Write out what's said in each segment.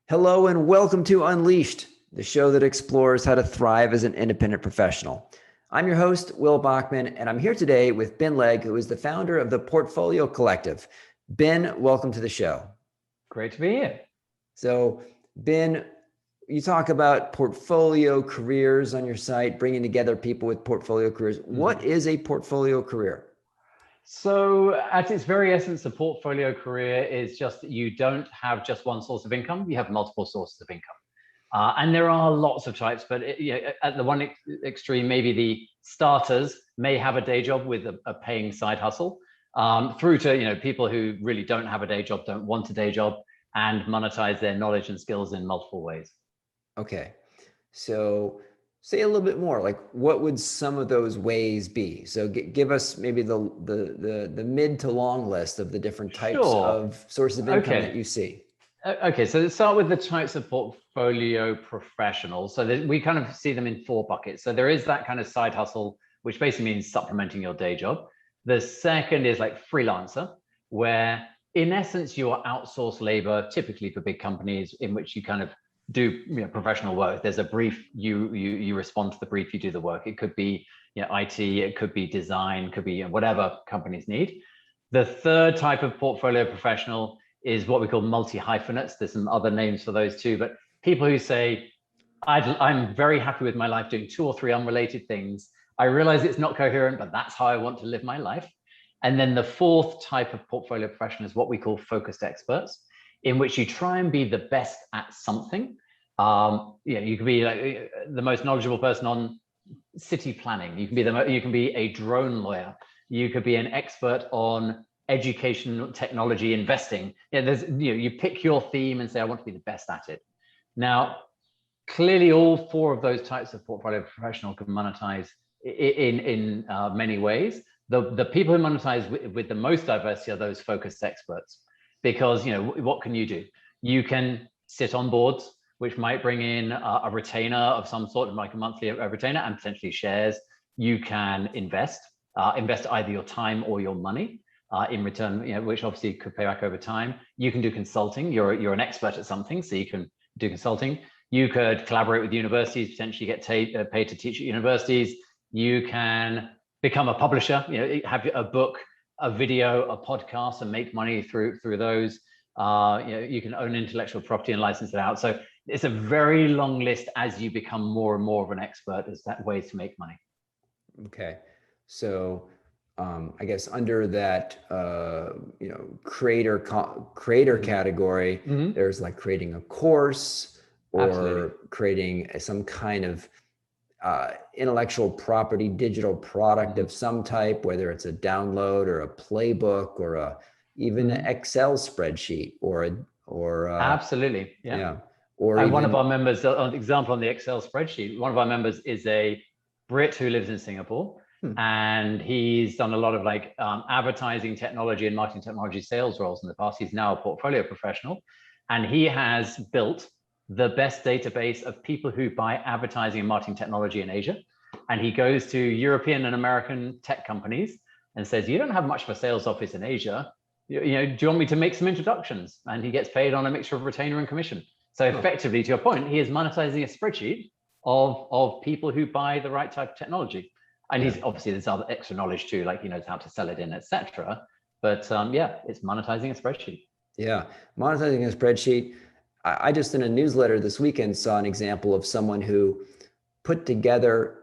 Hello and welcome to Unleashed, the show that explores how to thrive as an independent professional. I'm your host, Will Bachman, and I'm here today with Ben Legg, who is the founder of the Portfolio Collective. Ben, welcome to the show. Great to be here. So, Ben, you talk about portfolio careers on your site, bringing together people with portfolio careers. What is a portfolio career? So at its very essence, a portfolio career is just that you don't have just one source of income, you have multiple sources of income. And there are lots of types, but at the one extreme, maybe the starters may have a day job with a paying side hustle, through to people who really don't have a day job, don't want a day job, and monetize their knowledge and skills in multiple ways. Okay, so say a little bit more, like what would some of those ways be? So give us maybe the mid to long list of the different types of sources of income that you see. Okay, so let's start with the types of portfolio professionals. So we kind of see them in four buckets. So there is that kind of side hustle, which basically means supplementing your day job. The second is like freelancer, where in essence, you're outsourced labor, typically for big companies, in which you kind of do professional work. There's a brief, you respond to the brief, you do the work. It could be IT, it could be design, could be whatever companies need. The third type of portfolio professional is what we call multi-hyphenates. There's some other names for those too, but people who say, I'm very happy with my life doing two or three unrelated things. I realize it's not coherent, but that's how I want to live my life. And then the fourth type of portfolio professional is what we call focused experts, in which you try and be the best at something. You can be like the most knowledgeable person on city planning. You can be a drone lawyer. You could be an expert on education, technology, investing. You pick your theme and say, I want to be the best at it. Now, clearly, all four of those types of portfolio professional can monetize in many ways. The people who monetize with the most diversity are those focused experts. Because what can you do? You can sit on boards, which might bring in a retainer of some sort, like a monthly retainer, and potentially shares. You can invest either your time or your money in return, which obviously could pay back over time. You can do consulting. You're an expert at something, so you can do consulting. You could collaborate with universities, potentially get paid to teach at universities. You can become a publisher. Have a book, a video, a podcast, and make money through those. You can own intellectual property and license it out. So it's a very long list as you become more and more of an expert as that ways to make money. Okay, so I guess under that creator category, there's like creating a course or Absolutely. creating some kind of intellectual property, digital product of some type, whether it's a download or a playbook or even an Excel spreadsheet or absolutely, yeah. Or one of our members, an example on the Excel spreadsheet, one of our members is a Brit who lives in Singapore, and he's done a lot of advertising technology and marketing technology sales roles in the past. He's now a portfolio professional, and he has built the best database of people who buy advertising and marketing technology in Asia. And he goes to European and American tech companies and says, you don't have much of a sales office in Asia. Do you want me to make some introductions? And he gets paid on a mixture of retainer and commission. So effectively, to your point, he is monetizing a spreadsheet of people who buy the right type of technology. And he's obviously, there's other extra knowledge too, like he knows how to sell it in, etc. But it's monetizing a spreadsheet. Yeah, monetizing a spreadsheet. I just in a newsletter this weekend saw an example of someone who put together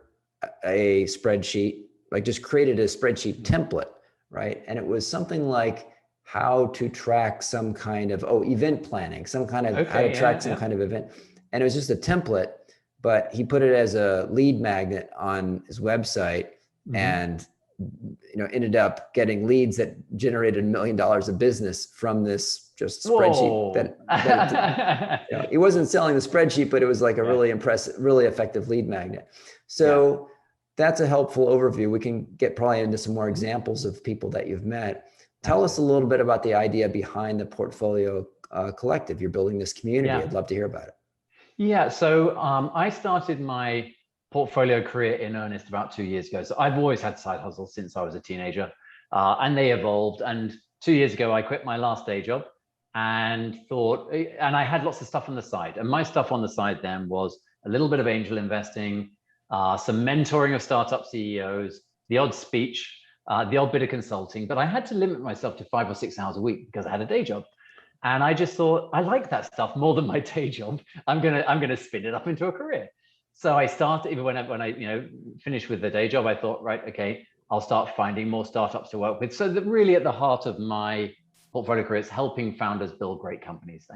a spreadsheet, like just created a spreadsheet template, right? And it was something like how to track some kind of event planning, some kind of how to track some kind of event. And it was just a template, but he put it as a lead magnet on his website and ended up getting leads that generated $1 million of business from this just spreadsheet. He wasn't selling the spreadsheet, but it was like a really impressive, really effective lead magnet. So that's a helpful overview. We can get probably into some more examples of people that you've met. Tell us a little bit about the idea behind the Portfolio Collective. You're building this community. I'd love to hear about it. Yeah, so I started my portfolio career in earnest about 2 years ago. So I've always had side hustles since I was a teenager, and they evolved. And 2 years ago, I quit my last day job and thought, and I had lots of stuff on the side. And my stuff on the side then was a little bit of angel investing, some mentoring of startup CEOs, the odd speech, the odd bit of consulting. But I had to limit myself to 5 or 6 hours a week because I had a day job. And I just thought, I like that stuff more than my day job. I'm gonna spin it up into a career. So I started, even when I finished with the day job, I thought, right, okay, I'll start finding more startups to work with. So that really at the heart of my portfolio career is helping founders build great companies.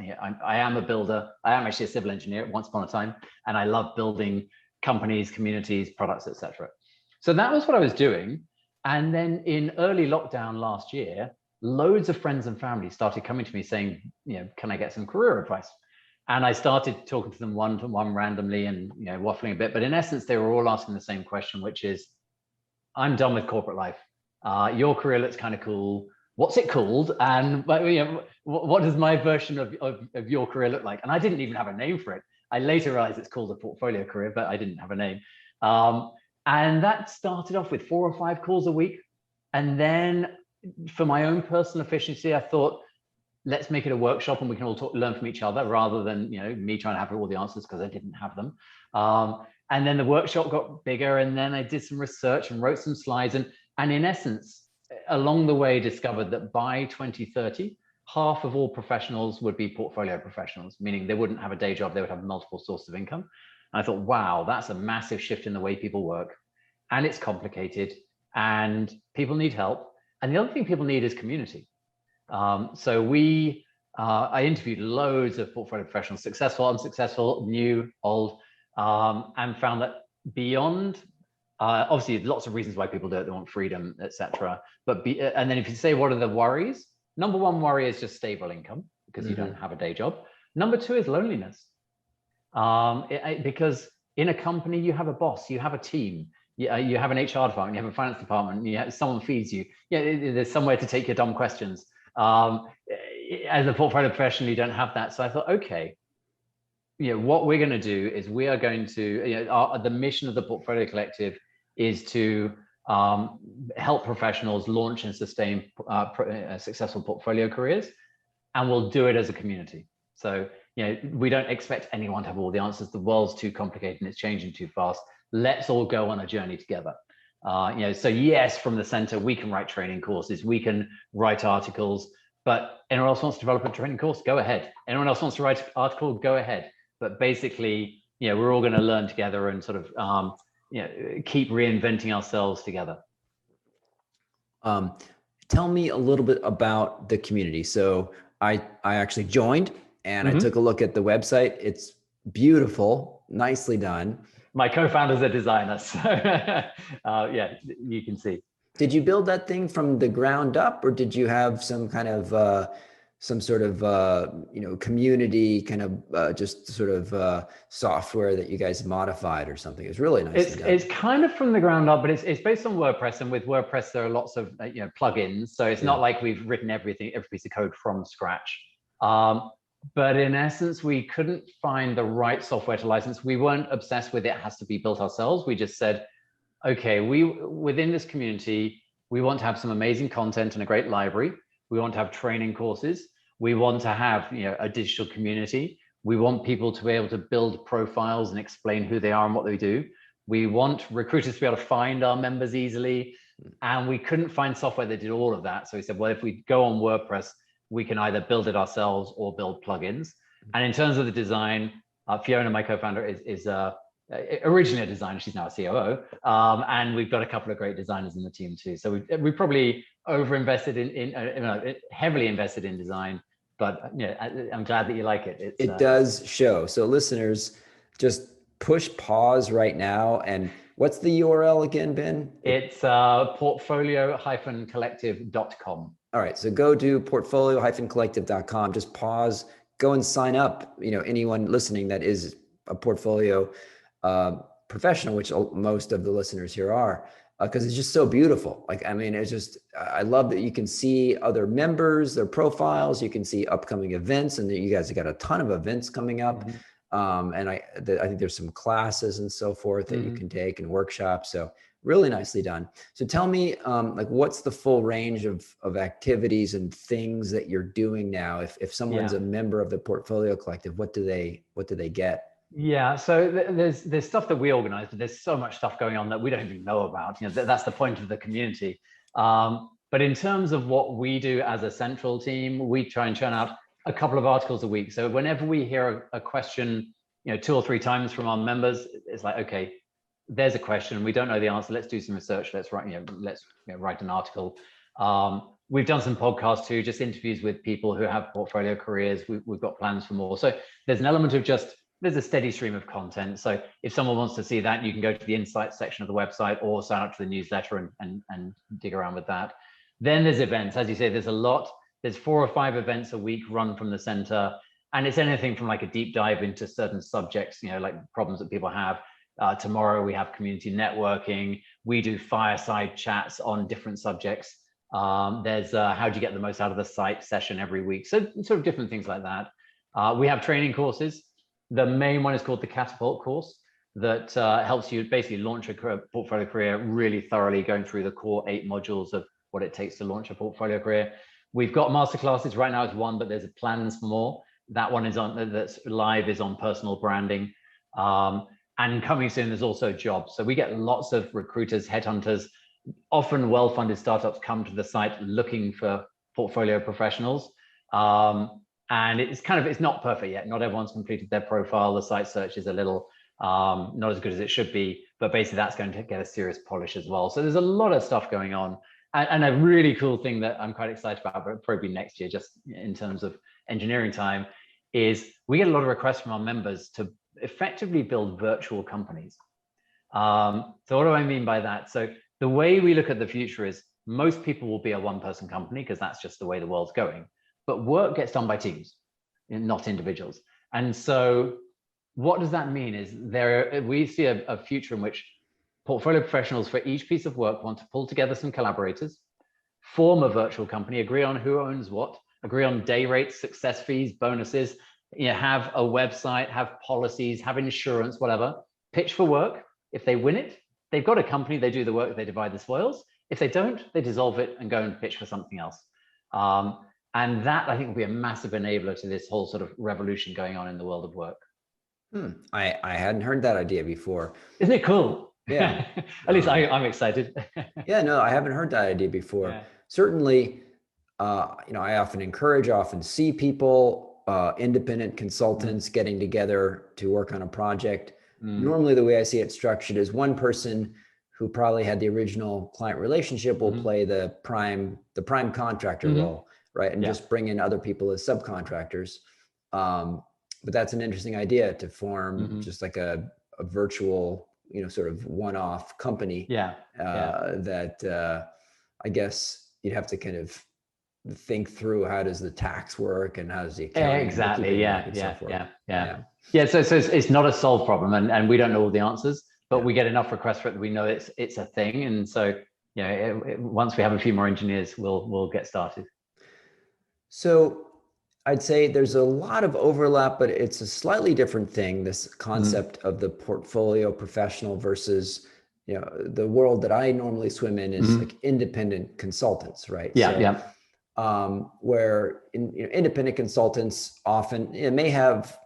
I am a builder. I am actually a civil engineer once upon a time, and I love building companies, communities, products, etc. So that was what I was doing. And then in early lockdown last year, loads of friends and family started coming to me saying, can I get some career advice? And I started talking to them one-to-one randomly and waffling a bit. But in essence, they were all asking the same question, which is, I'm done with corporate life. Your career looks kind of cool. What's it called? And what does my version of your career look like? And I didn't even have a name for it. I later realized it's called a portfolio career, but I didn't have a name. And that started off with 4 or 5 calls a week. And then for my own personal efficiency, I thought, let's make it a workshop and we can all learn from each other rather than me trying to have all the answers because I didn't have them. And then the workshop got bigger, and then I did some research and wrote some slides, and in essence, along the way, discovered that by 2030, half of all professionals would be portfolio professionals, meaning they wouldn't have a day job, they would have multiple sources of income. And I thought, wow, that's a massive shift in the way people work, and it's complicated, and people need help. And the other thing people need is community. So I interviewed loads of portfolio professionals, successful, unsuccessful, new, old, and found that beyond, obviously lots of reasons why people do it, they want freedom, etc. And then if you say, what are the worries? Number one worry is just stable income because you don't have a day job. Number 2 is loneliness. Because in a company, you have a boss, you have a team, you have an HR department, you have a finance department, someone feeds you, there's somewhere to take your dumb questions. As a portfolio professional, you don't have that. So I thought, okay, what we're going to do is we are going to, the mission of the Portfolio Collective is to help professionals launch and sustain successful portfolio careers, and we'll do it as a community. So, we don't expect anyone to have all the answers. The world's too complicated and it's changing too fast. Let's all go on a journey together. So yes, from the center, we can write training courses, we can write articles, but anyone else wants to develop a training course, go ahead. Anyone else wants to write an article, go ahead. But basically, we're all going to learn together and sort of, keep reinventing ourselves together. Tell me a little bit about the community. So I actually joined and I took a look at the website. It's beautiful, nicely done. My co-founder's a designer, so yeah, you can see. Did you build that thing from the ground up, or did you have some kind of some sort of community kind of just sort of software that you guys modified or something? It's really nice. It's kind of from the ground up, but it's based on WordPress, and with WordPress there are lots of plugins, so it's not like we've written every piece of code from scratch. But in essence, we couldn't find the right software to license. We weren't obsessed with it has to be built ourselves. We just said, okay, within this community, we want to have some amazing content and a great library. We want to have training courses. We want to have a digital community. We want people to be able to build profiles and explain who they are and what they do. We want recruiters to be able to find our members easily. And we couldn't find software that did all of that. So we said, well, if we go on WordPress, we can either build it ourselves or build plugins. And in terms of the design, Fiona, my co-founder, is originally a designer. She's now a COO. And we've got a couple of great designers in the team too. So we probably over-invested heavily invested in design, but I'm glad that you like it. It does show. So listeners, just push pause right now. And what's the URL again, Ben? It's portfolio-collective.com. All right, so go to portfolio-collective.com, just pause, go and sign up. Anyone listening that is a portfolio professional, which most of the listeners here are, because it's just so beautiful. It's just, I love that you can see other members, their profiles, you can see upcoming events, and you guys have got a ton of events coming up. And I think there's some classes and so forth that you can take and workshops. So Really nicely done. So tell me, like, what's the full range of activities and things that you're doing now? If someone's a member of the Portfolio Collective, what do they get? Yeah, so there's stuff that we organize, but there's so much stuff going on that we don't even know about. That's the point of the community. But in terms of what we do as a central team, we try and churn out a couple of articles a week. So whenever we hear a question, 2 or 3 times from our members, it's like, okay, there's a question, we don't know the answer. Let's do some research. Let's write, write an article. We've done some podcasts too, just interviews with people who have portfolio careers. We've got plans for more. So there's an element of there's a steady stream of content. So if someone wants to see that, you can go to the insights section of the website or sign up to the newsletter and dig around with that. Then there's events. As you say, there's a lot. There's 4 or 5 events a week run from the center. And it's anything from like a deep dive into certain subjects, like problems that people have. Tomorrow we have community networking. We do fireside chats on different subjects. There's how do you get the most out of the site session every week. So sort of different things like that. We have training courses. The main one is called the Catapult course that helps you basically launch a portfolio career really thoroughly, going through the core 8 modules of what it takes to launch a portfolio career. We've got masterclasses. Right now it's 1, but there's plans for more. That one that's live is on personal branding. And coming soon, there's also jobs. So we get lots of recruiters, headhunters, often well-funded startups come to the site looking for portfolio professionals. And it's not perfect yet. Not everyone's completed their profile. The site search is a little not as good as it should be, but basically that's going to get a serious polish as well. So there's a lot of stuff going on. And a really cool thing that I'm quite excited about, but probably next year, just in terms of engineering time, is we get a lot of requests from our members to effectively build virtual companies. So what do I mean by that? So the way we look at the future is most people will be a one-person company because that's just the way the world's going. But work gets done by teams, not individuals. And so what does that mean is we see a future in which portfolio professionals for each piece of work want to pull together some collaborators, form a virtual company, agree on who owns what, agree on day rates, success fees, bonuses, have a website, have policies, have insurance, whatever, pitch for work. If they win it, they've got a company, they do the work, they divide the spoils. If they don't, they dissolve it and go and pitch for something else. And that, I think, will be a massive enabler to this whole sort of revolution going on in the world of work. I hadn't heard that idea before. Isn't it cool? Yeah. At least I'm excited. Yeah, no, I haven't heard that idea before. Yeah. Certainly, I often see people, independent consultants getting together to work on a project. Normally, the way I see it structured is one person who probably had the original client relationship will play the prime contractor role, right? And just bring in other people as subcontractors. But that's an interesting idea to form just like a virtual, sort of one-off company. That I guess you'd have to kind of think through how does the tax work and how does the accounting exactly yeah. So it's not a solved problem, and we don't know all the answers, but we get enough requests for it that we know it's a thing. And so once we have a few more engineers, we'll get started. So I'd say there's a lot of overlap, but it's a slightly different thing, this concept of the portfolio professional versus the world that I normally swim in is like independent consultants, right? Where independent consultants often may have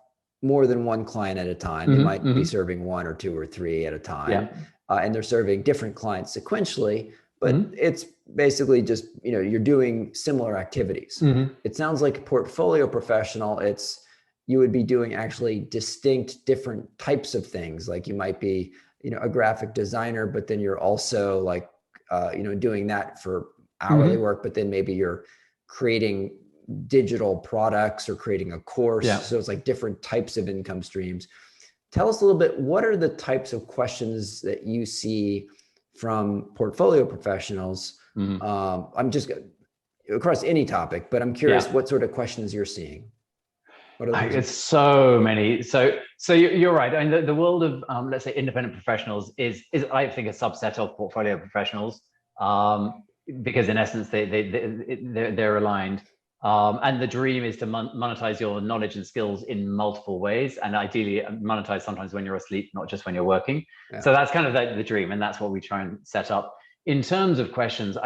more than one client at a time. They might be serving 1 or 2 or 3 at a time, and they're serving different clients sequentially. But it's basically just you're doing similar activities. It sounds like a portfolio professional. You would be doing actually distinct, different types of things. Like you might be a graphic designer, but then you're also like doing that for hourly work. But then maybe you're creating digital products or creating a course. So it's like different types of income streams. Tell us a little bit, what are the types of questions that you see from portfolio professionals? I'm just across any topic, but I'm curious what sort of questions you're seeing. It's so many. So you're right. I mean, the world of let's say independent professionals is I think a subset of portfolio professionals, because in essence they're aligned. And the dream is to monetize your knowledge and skills in multiple ways, and ideally monetize sometimes when you're asleep, not just when you're working. Yeah. So that's kind of the dream, and that's what we try and set up. In terms of questions,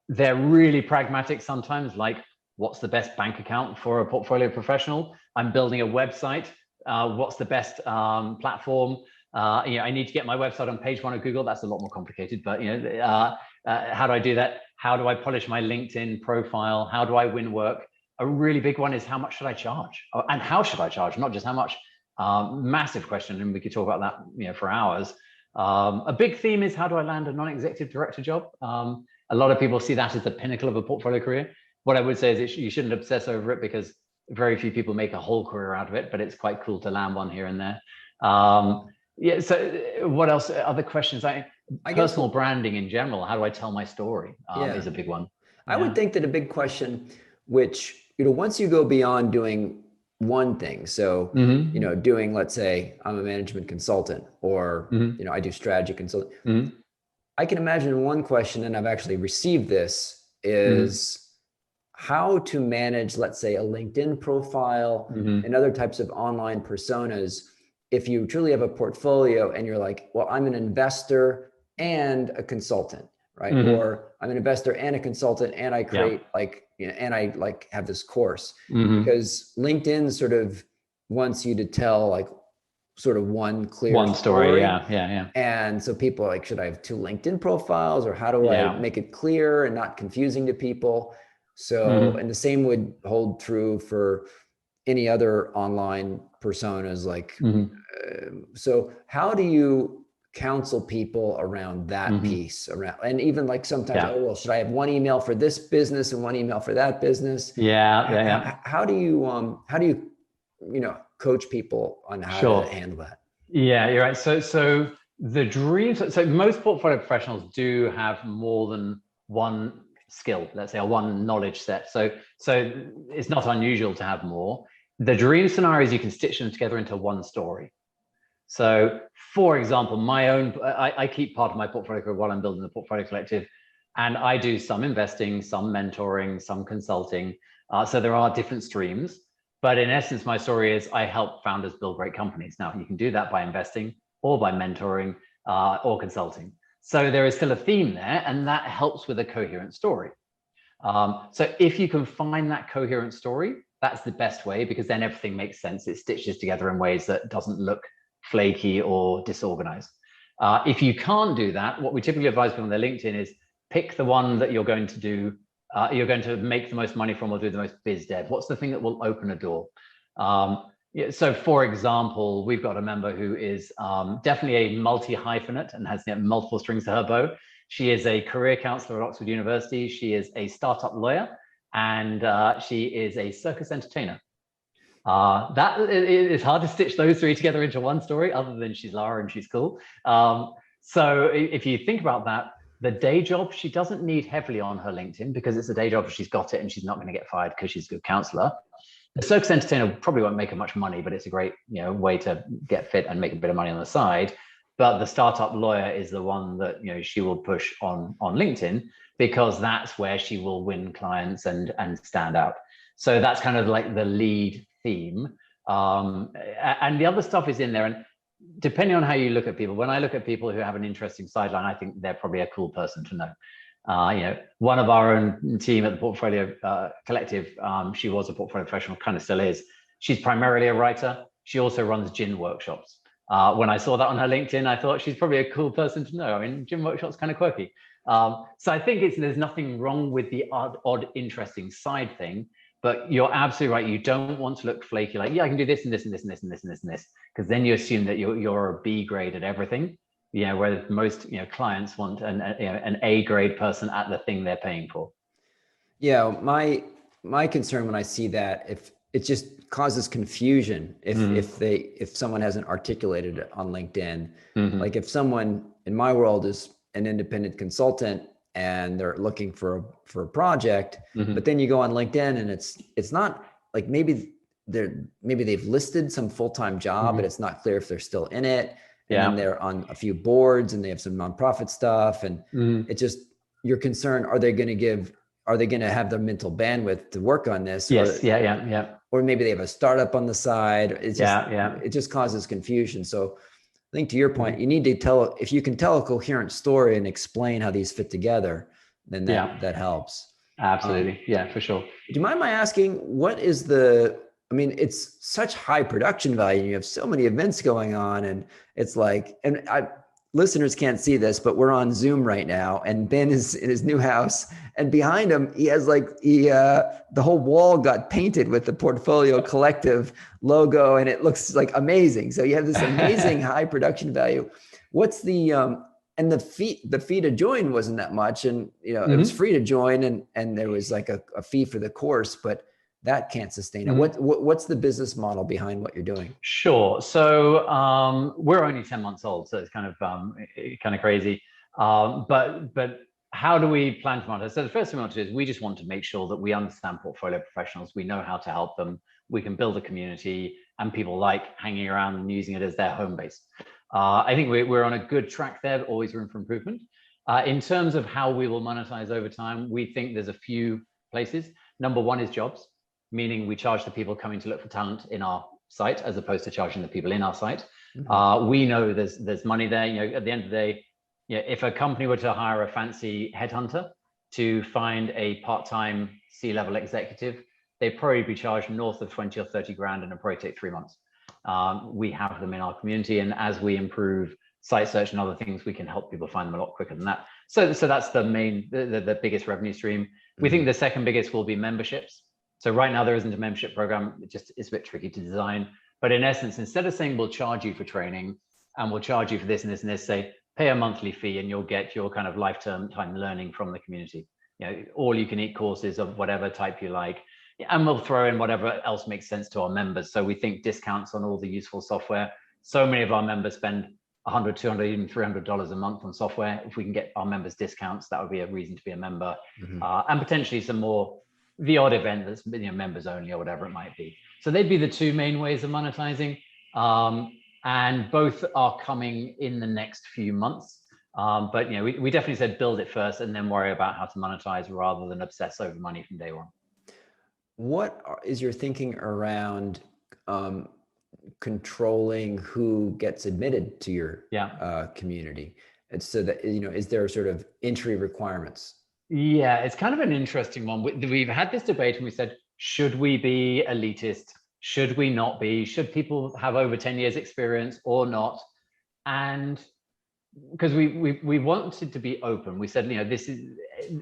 they're really pragmatic sometimes, like what's the best bank account for a portfolio professional? I'm building a website. What's the best platform? I need to get my website on page 1 of Google. That's a lot more complicated, but how do I do that? How do I polish my LinkedIn profile? How do I win work? A really big one is how much should I charge? And how should I charge? Not just how much. Massive question, and we could talk about that for hours. A big theme is how do I land a non-executive director job? A lot of people see that as the pinnacle of a portfolio career. What I would say is you shouldn't obsess over it, because very few people make a whole career out of it, but it's quite cool to land one here and there. Yeah. So what else? Other questions? I personal branding in general. How do I tell my story? Is a big one. I would think that a big question, which, once you go beyond doing one thing, so, doing, let's say I'm a management consultant, or, I do strategy consulting. I can imagine one question, and I've actually received this, is how to manage, let's say, a LinkedIn profile and other types of online personas. If you truly have a portfolio and you're like, well, I'm an investor and a consultant, right? Or I'm an investor and a consultant, and I create and I have this course, because LinkedIn sort of wants you to tell sort of one story. Yeah. And so people are like, should I have 2 LinkedIn profiles, or how do I make it clear and not confusing to people? So, and the same would hold true for any other online personas, so how do you counsel people around that piece, and even sometimes, should I have one email for this business and one email for that business? How do you coach people on how to handle that? Yeah, you're right. So the dream, so most portfolio professionals do have more than one skill, let's say, or one knowledge set. So it's not unusual to have more. The dream scenario is you can stitch them together into one story. So, for example, I keep part of my portfolio while I'm building the portfolio collective, and I do some investing, some mentoring, some consulting. So there are different streams, but in essence, my story is I help founders build great companies. Now, you can do that by investing or by mentoring or consulting. So there is still a theme there, and that helps with a coherent story. So if you can find that coherent story, that's the best way, because then everything makes sense. It stitches together in ways that doesn't look flaky or disorganized. If you can't do that, what we typically advise people on their LinkedIn is pick the one that you're going to do, you're going to make the most money from, or do the most biz dev. What's the thing that will open a door? So for example, we've got a member who is definitely a multi-hyphenate and has multiple strings to her bow. She is a career counselor at Oxford University. She is a startup lawyer, and she is a circus entertainer. That it's hard to stitch those 3 together into one story, other than she's Lara and she's cool. So if you think about that, the day job, she doesn't need heavily on her LinkedIn, because it's a day job, she's got it, and she's not going to get fired because she's a good counselor. The circus entertainer probably won't make her much money, but it's a great way to get fit and make a bit of money on the side. But the startup lawyer is the one that she will push on LinkedIn, because that's where she will win clients and stand out. So that's kind of like the lead theme. And the other stuff is in there. And depending on how you look at people, when I look at people who have an interesting sideline, I think they're probably a cool person to know. One of our own team at the Portfolio Collective, she was a portfolio professional, kind of still is. She's primarily a writer. She also runs gin workshops. When I saw that on her LinkedIn, I thought she's probably a cool person to know. I mean, gym workshops kind of quirky. So I think there's nothing wrong with the odd interesting side thing, but you're absolutely right. You don't want to look flaky, like, I can do this and this and this and this and this and this and this, because then you assume that you're a B grade at everything. Where most clients want an A grade person at the thing they're paying for. Yeah, my concern when I see that, if it just causes confusion, if someone hasn't articulated it on LinkedIn, like if someone in my world is an independent consultant and they're looking for a project, but then you go on LinkedIn and it's not like, maybe they've listed some full-time job, but it's not clear if they're still in it. And then they're on a few boards and they have some nonprofit stuff. And it just, you're concerned, are they going to give are they going to have the mental bandwidth to work on this? Yes. Yeah. Or maybe they have a startup on the side. It's just, Yeah. it just causes confusion. So I think to your point, you need to tell, if you can tell a coherent story and explain how these fit together, then that helps. Absolutely. Yeah, for sure. Do you mind my asking, what is I mean, it's such high production value. You have so many events going on, and it's like, listeners can't see this, but we're on Zoom right now, and Ben is in his new house, and behind him, he has the whole wall got painted with the Portfolio Collective logo, and it looks like amazing. So you have this amazing high production value. What's and the fee to join wasn't that much, and it was free to join, and there was like a fee for the course, but that can't sustain it. What's the business model behind what you're doing? Sure. So we're only 10 months old, so it's kind of crazy. But how do we plan to monetize? So the first thing we want to do is we just want to make sure that we understand portfolio professionals. We know how to help them. We can build a community, and people like hanging around and using it as their home base. I think we're on a good track there, always room for improvement. In terms of how we will monetize over time, we think there's a few places. Number one is jobs, meaning we charge the people coming to look for talent in our site as opposed to charging the people in our site. We know there's money there. At the end of the day, if a company were to hire a fancy headhunter to find a part-time C-level executive, they'd probably be charged north of 20 or 30 grand, and it'll probably take 3 months. We have them in our community, and as we improve site search and other things, we can help people find them a lot quicker than that. So that's the biggest revenue stream. We think the second biggest will be memberships. So right now there isn't a membership program. It's a bit tricky to design, but in essence, instead of saying we'll charge you for training and we'll charge you for this and this and this, say pay a monthly fee and you'll get your kind of lifetime learning from the community. All you can eat courses of whatever type you like. And we'll throw in whatever else makes sense to our members. So we think discounts on all the useful software. So many of our members spend $100, $200, even $300 a month on software. If we can get our members discounts, that would be a reason to be a member. And potentially some more, the odd event that's members only or whatever it might be. So they'd be the two main ways of monetizing. And both are coming in the next few months. But we definitely said build it first and then worry about how to monetize rather than obsess over money from day one. What is your thinking around controlling who gets admitted to your community? And so that, is there sort of entry requirements? Yeah, it's kind of an interesting one. We've had this debate and we said, should we be elitist? Should we not be? Should people have over 10 years experience or not? And because we wanted to be open, we said, this is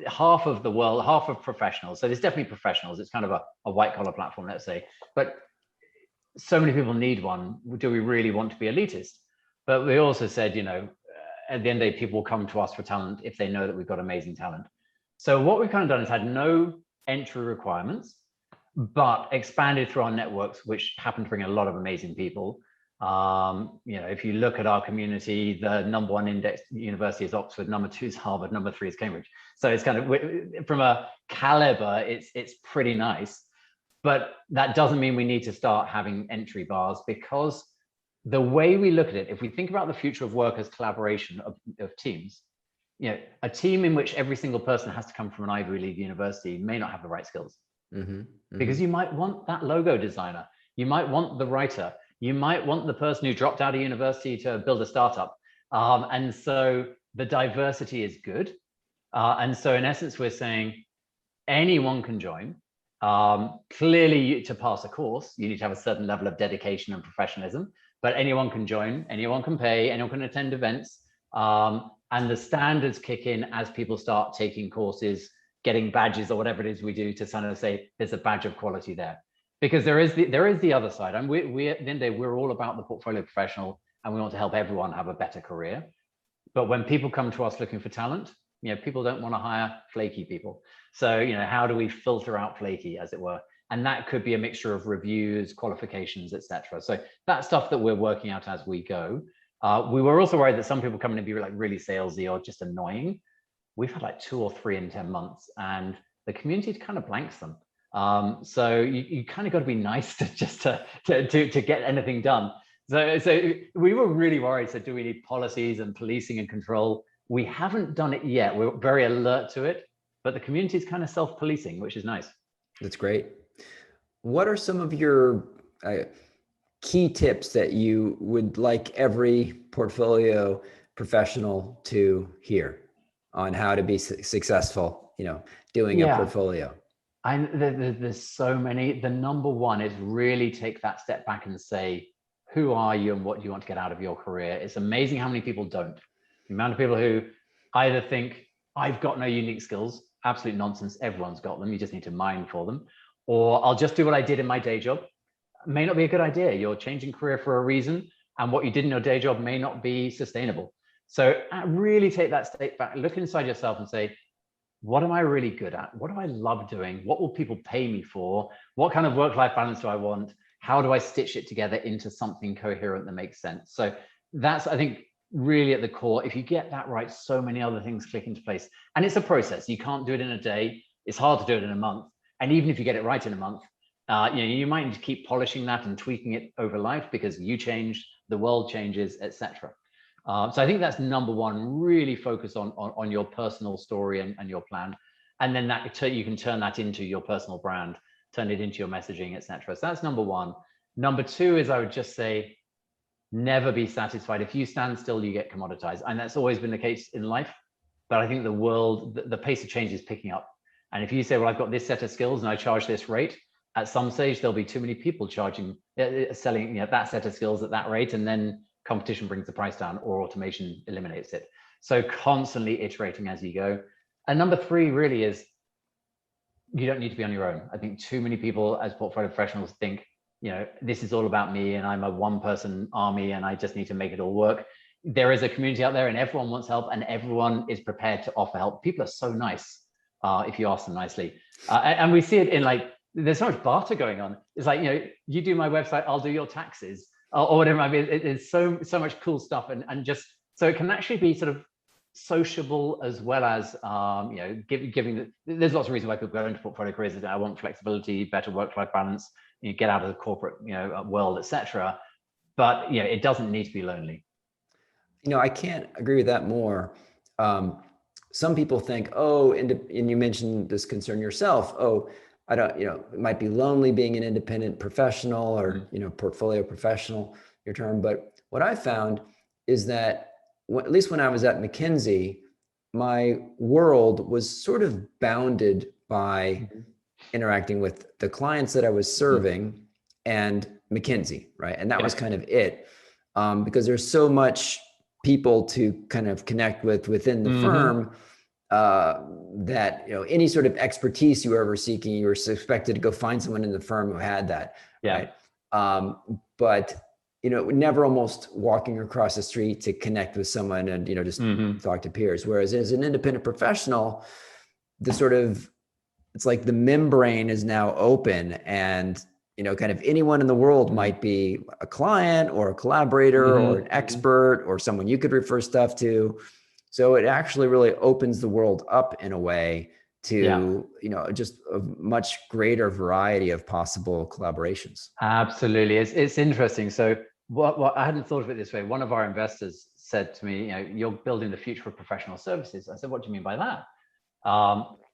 half of the world, half of professionals. So there's definitely professionals. It's kind of a white collar platform, let's say. But so many people need one. Do we really want to be elitist? But we also said, at the end of the day, people will come to us for talent if they know that we've got amazing talent. So what we've kind of done is had no entry requirements, but expanded through our networks, which happen to bring a lot of amazing people. If you look at our community, the number one indexed university is Oxford, number two is Harvard, number three is Cambridge. So it's kind of, from a caliber, it's pretty nice. But that doesn't mean we need to start having entry bars, because the way we look at it, if we think about the future of work as collaboration of teams, a team in which every single person has to come from an Ivy League university may not have the right skills. Because you might want that logo designer, you might want the writer, you might want the person who dropped out of university to build a startup. And so the diversity is good. And so in essence, we're saying anyone can join. Clearly, to pass a course, you need to have a certain level of dedication and professionalism, but anyone can join, anyone can pay, anyone can attend events. And the standards kick in as people start taking courses, getting badges or whatever it is we do to kind of say there's a badge of quality there. Because there is the other side. And we at the end of the day, we're all about the portfolio professional, and we want to help everyone have a better career. But when people come to us looking for talent, people don't want to hire flaky people. So, how do we filter out flaky, as it were? And that could be a mixture of reviews, qualifications, etc. So that's stuff that we're working out as we go. We were also worried that some people come in and be like really salesy or just annoying. We've had like 2 or 3 in 10 months, and the community kind of blanks them. So you kind of got to be nice to just to get anything done. So we were really worried. So do we need policies and policing and control? We haven't done it yet. We're very alert to it. but the community is kind of self-policing, which is nice. That's great. What are some of your key tips that you would like every portfolio professional to hear on how to be successful, doing a portfolio? There's so many. The number one is really take that step back and say, who are you and what do you want to get out of your career? It's amazing how many people don't. The amount of people who either think, I've got no unique skills, absolute nonsense, everyone's got them, you just need to mine for them. Or I'll just do what I did in my day job. May not be a good idea. You're changing career for a reason, and what you did in your day job may not be sustainable. So really take that step back, look inside yourself and say, what am I really good at? What do I love doing? What will people pay me for? What kind of work-life balance do I want? How do I stitch it together into something coherent that makes sense? So that's, I think, really at the core. If you get that right, so many other things click into place. And it's a process. You can't do it in a day. It's hard to do it in a month. And even if you get it right in a month, you might need to keep polishing that and tweaking it over life because you change, the world changes, etc. So I think that's number one. Really focus on your personal story and your plan, and then you can turn that into your personal brand, turn it into your messaging, etc. So that's number one. Number two is I would just say, never be satisfied. If you stand still, you get commoditized, and that's always been the case in life. But I think the world, the pace of change is picking up. And if you say, well, I've got this set of skills and I charge this rate, at some stage there'll be too many people selling that set of skills at that rate, and then competition brings the price down or automation eliminates it. So constantly iterating as you go. And number three really is, you don't need to be on your own. I think too many people as portfolio professionals think, this is all about me and I'm a one-person army and I just need to make it all work. There is a community out there and everyone wants help and everyone is prepared to offer help. People are so nice if you ask them nicely. And we see it in there's so much barter going on. It's you do my website, I'll do your taxes. Or whatever. I mean, it's so much cool stuff, and just so it can actually be sort of sociable as well as giving. There's lots of reasons why people go into portfolio careers. I want flexibility, better work-life balance, get out of the corporate world, etc. But it doesn't need to be lonely. I can't agree with that more. Some people think, and you mentioned this concern yourself. I don't, it might be lonely being an independent professional or, portfolio professional, your term. But what I found is that at least when I was at McKinsey, my world was sort of bounded by interacting with the clients that I was serving and McKinsey, right? And that was kind of it, because there's so much people to kind of connect with within the firm. That any sort of expertise you were ever seeking, you were expected to go find someone in the firm who had that. Right? But never almost walking across the street to connect with someone and just talk to peers. Whereas as an independent professional, it's like the membrane is now open, and kind of anyone in the world might be a client or a collaborator or an expert or someone you could refer stuff to. So it actually really opens the world up in a way to, just a much greater variety of possible collaborations. Absolutely. It's interesting. So what I hadn't thought of it this way. One of our investors said to me, you're building the future of professional services. I said, what do you mean by that?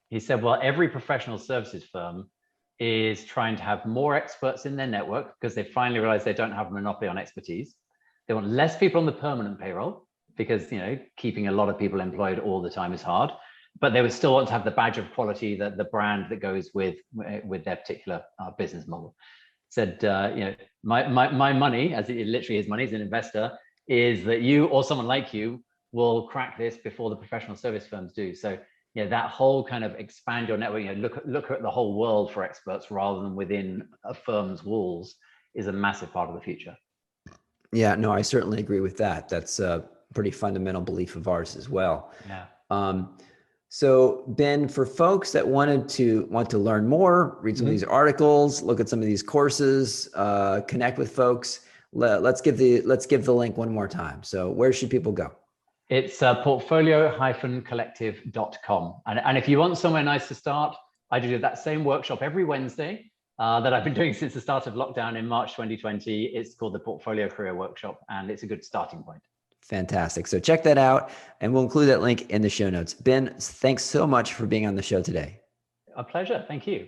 He said, well, every professional services firm is trying to have more experts in their network because they finally realized they don't have a monopoly on expertise. They want less people on the permanent payroll, because keeping a lot of people employed all the time is hard, but they would still want to have the badge of quality, the brand that goes with their particular business model. Said, my money, as it literally is money as an investor, is that you or someone like you will crack this before the professional service firms do. So that whole kind of expand your network, look at the whole world for experts rather than within a firm's walls is a massive part of the future. Yeah, no, I certainly agree with that. That's pretty fundamental belief of ours as well. Yeah. So Ben, for folks that want to learn more, read some of these articles, look at some of these courses, connect with folks, let's give the link one more time. So where should people go? It's portfolio-collective.com. And if you want somewhere nice to start, I do that same workshop every Wednesday that I've been doing since the start of lockdown in March 2020. It's called the Portfolio Career Workshop, and it's a good starting point. Fantastic. So check that out, and we'll include that link in the show notes. Ben, thanks so much for being on the show today. A pleasure. Thank you.